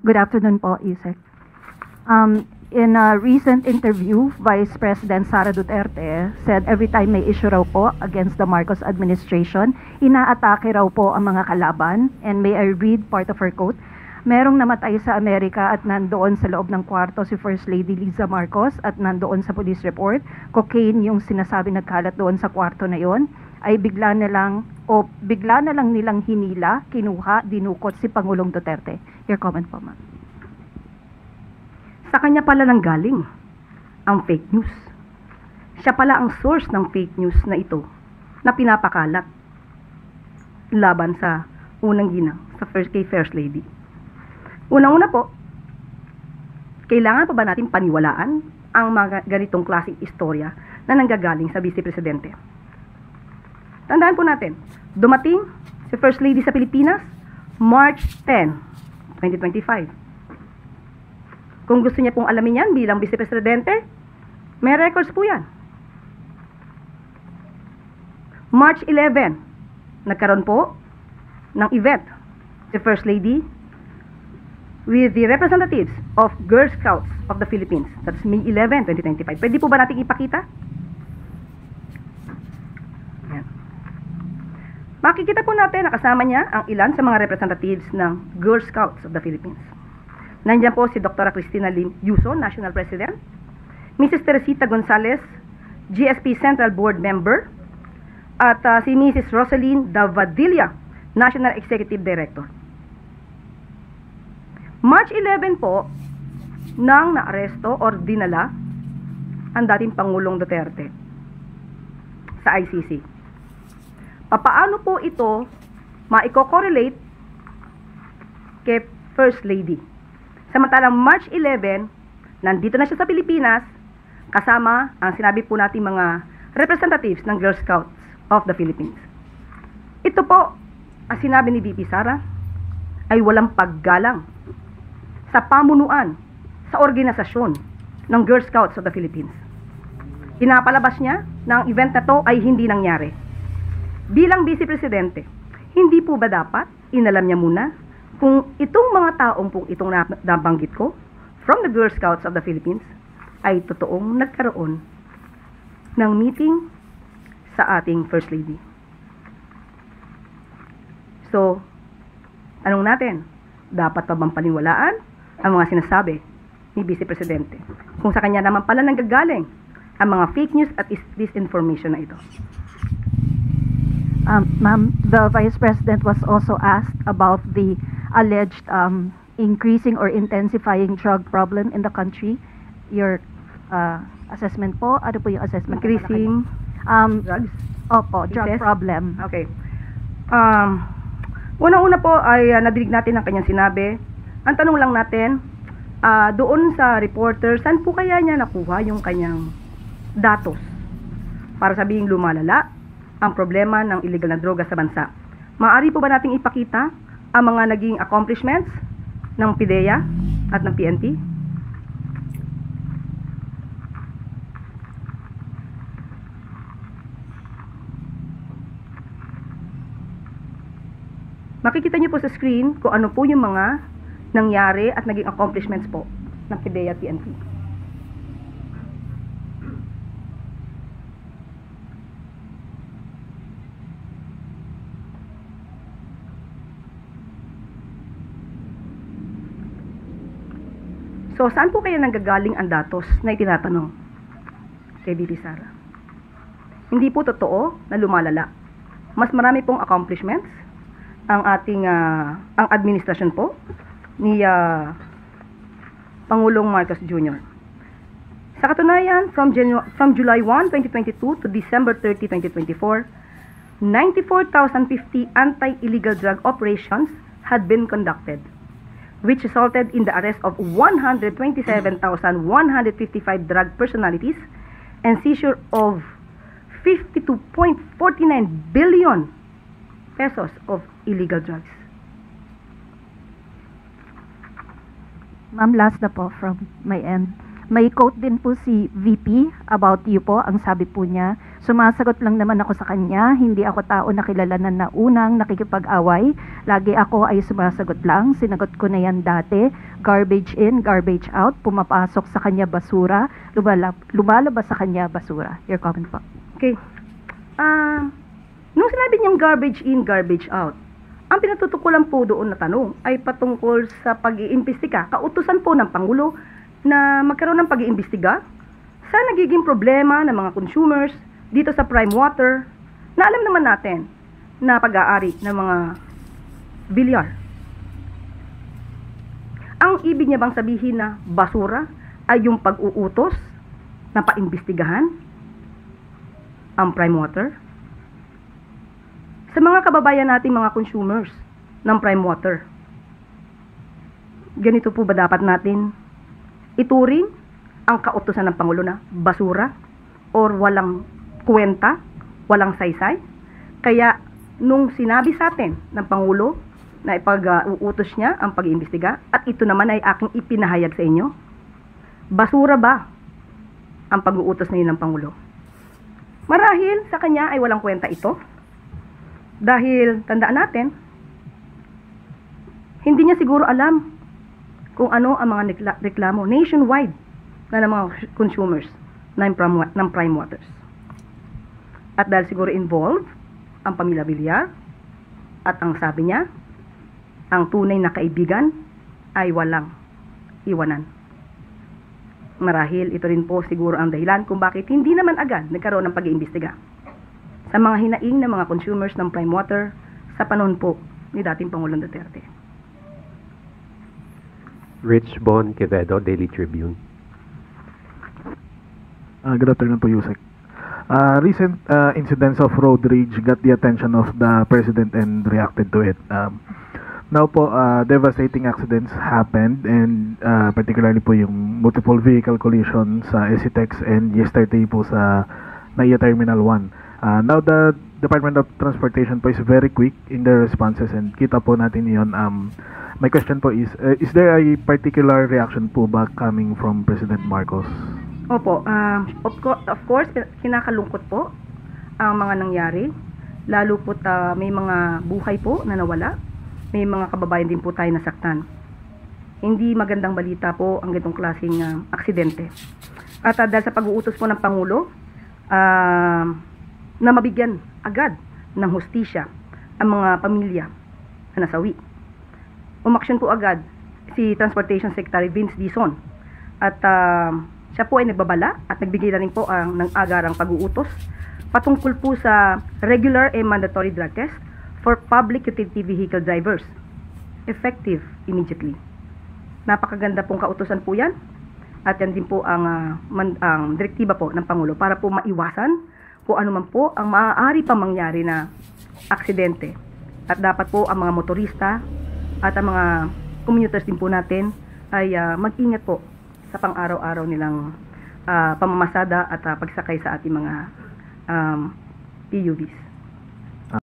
Good afternoon po, Isek. In a recent interview, Vice President Sara Duterte said every time may issue raw po against the Marcos administration, inaatake raw po ang mga kalaban. And may I read part of her quote? Merong namatay sa Amerika at nandoon sa loob ng kwarto si First Lady Liza Marcos at nandoon sa police report. Cocaine yung sinasabi nagkalat doon sa kwarto na yon, ay bigla na lang nilang hinila, kinuha, dinukot si Pangulong Duterte. Your comment po, ma'am. Sa kanya pala nang galing ang fake news. Siya pala ang source ng fake news na ito na pinapakalat laban sa unang ginang kay First Lady. Unang-una po, kailangan pa ba natin paniwalaan ang mga ganitong klaseng istorya na nanggagaling sa Vice Presidente? Tandaan po natin, dumating si First Lady sa Pilipinas March 10, 2025. Kung gusto niya pong alamin yan bilang Vice Presidente, may records po yan. March 11, nagkaroon po ng event si First Lady with the representatives of Girl Scouts of the Philippines. That's May 11, 2025. Pwede po ba natin ipakita? Yan. Makikita po natin na kasama niya ang ilan sa mga representatives ng Girl Scouts of the Philippines. Nandiyan po si Dr. Cristina Lim Yuso, National President, Mrs. Teresita Gonzalez, GSP Central Board Member, at si Mrs. Rosaline Davadilla, National Executive Director. March 11 po, nang naaresto or dinala ang dating Pangulong Duterte sa ICC. Papaano po ito maiko-correlate kay First Lady? Samantalang March 11, nandito na siya sa Pilipinas, kasama ang sinabi po nating mga representatives ng Girl Scouts of the Philippines. Ito po, ang sinabi ni VP Sara, ay walang paggalang sa pamunuan, sa organisasyon ng Girl Scouts of the Philippines. Pinapalabas niya na ang event na to ay hindi nangyari. Bilang Vice Presidente, hindi po ba dapat inalam niya muna kung itong mga taong pong itong nabanggit ko from the Girl Scouts of the Philippines ay totoong nagkaroon ng meeting sa ating First Lady. So, anong natin? Dapat pa bang paniwalaan ang mga sinasabi ni Vice Presidente kung sa kanya naman pala nanggagaling ang mga fake news at disinformation na ito? Ma'am, the Vice President was also asked about the alleged increasing or intensifying drug problem in the country. Your assessment po? Ano po yung assessment? Increasing drugs? Opo, drug Excess? problem. Okay. Una-una po ay nadinig natin ang kanyang sinabi. Ang tanong lang natin, doon sa reporter, saan po kaya niya nakuha yung kanyang datos para sabihing lumalala ang problema ng illegal na droga sa bansa? Maaari po ba nating ipakita ang mga naging accomplishments ng PIDEA at ng PNP? Makikita niyo po sa screen kung ano po yung mga nangyari at naging accomplishments po ng PIDEA at PNP. So, saan po kaya nanggagaling ang datos na itinatanong kay VP Sara? Hindi po totoo na lumalala. Mas marami pong accomplishments ang ating ang administrasyon po ni Pangulong Marcos Jr. Sa katunayan, from July 1, 2022 to December 30, 2024, 94,050 anti-illegal drug operations had been conducted, which resulted in the arrest of 127,155 drug personalities and seizure of 52.49 billion pesos of illegal drugs. Ma'am, last na po from my end. May quote din po si VP about you po. Ang sabi po niya, Sumasagot lang naman ako sa kanya, hindi ako tao na kilalanan na unang nakikipag-away. Lagi ako ay sumasagot lang, sinagot ko na yan dati. Garbage in, garbage out, pumapasok sa kanya basura, lumalabas sa kanya basura. Your comment po. Okay. Nung sinabi niyang garbage in, garbage out, ang pinatutukulan po doon na tanong ay patungkol sa pag-iimbestiga, kautusan po ng Pangulo na magkaroon ng pag-iimbestiga sa nagiging problema ng mga consumers dito sa Prime Water na alam naman natin na pag-aari ng mga bilyar. Ang ibig niya bang sabihin na basura ay yung pag-uutos na paimbestigahan ang Prime Water? Sa mga kababayan nating mga consumers ng Prime Water, ganito po ba dapat natin ituring ang kautusan ng Pangulo na basura or walang kwenta, walang saysay? Kaya nung sinabi sa atin ng Pangulo na ipag-uutos niya ang pag-iimbestiga at ito naman ay aking ipinahayag sa inyo, basura ba ang pag-uutos na yun ng Pangulo? Marahil sa kanya ay walang kwenta ito dahil tandaan natin, hindi niya siguro alam kung ano ang mga reklamo nationwide na ng mga consumers ng Prime Waters. At dahil siguro involved ang pamilya Villar at ang sabi niya, ang tunay na kaibigan ay walang iwanan. Marahil ito rin po siguro ang dahilan kung bakit hindi naman agad nagkaroon ng pag-iimbestiga sa mga hinaing ng mga consumers ng Prime Water sa panahon po ni dating Pangulong Duterte. Rich Bon Quevedo, Daily Tribune. Good afternoon po, Yusek. Recent incidents of road rage got the attention of the President and reacted to it. Now po, devastating accidents happened and particularly po yung multiple vehicle collision sa SCTEX and yesterday po sa NAIA Terminal 1. Now the Department of Transportation po is very quick in their responses and kita po natin yun. My question po is there a particular reaction po ba coming from President Marcos? Opo, of course, kinakalungkot po ang mga nangyari. Lalo po may mga buhay po na nawala. May mga kababayan din po tayo nasaktan. Hindi magandang balita po ang ganitong klaseng aksidente. At dahil sa pag-uutos po ng Pangulo na mabigyan agad ng hustisya ang mga pamilya na nasawi, umaksyon po agad si Transportation Secretary Vince Dizon. At siya po ay nagbabala at nagbigay na rin po ng agarang pag-uutos patungkol po sa regular and mandatory drug test for public utility vehicle drivers, effective immediately. Napakaganda pong kautusan po yan at yan din po ang direktiba po ng Pangulo para po maiwasan kung ano man po ang maaari pang mangyari na aksidente. At dapat po ang mga motorista at ang mga commuters din po natin ay mag-ingat po sa pang-araw-araw nilang pamamasada at pagsakay sa ating mga PUVs.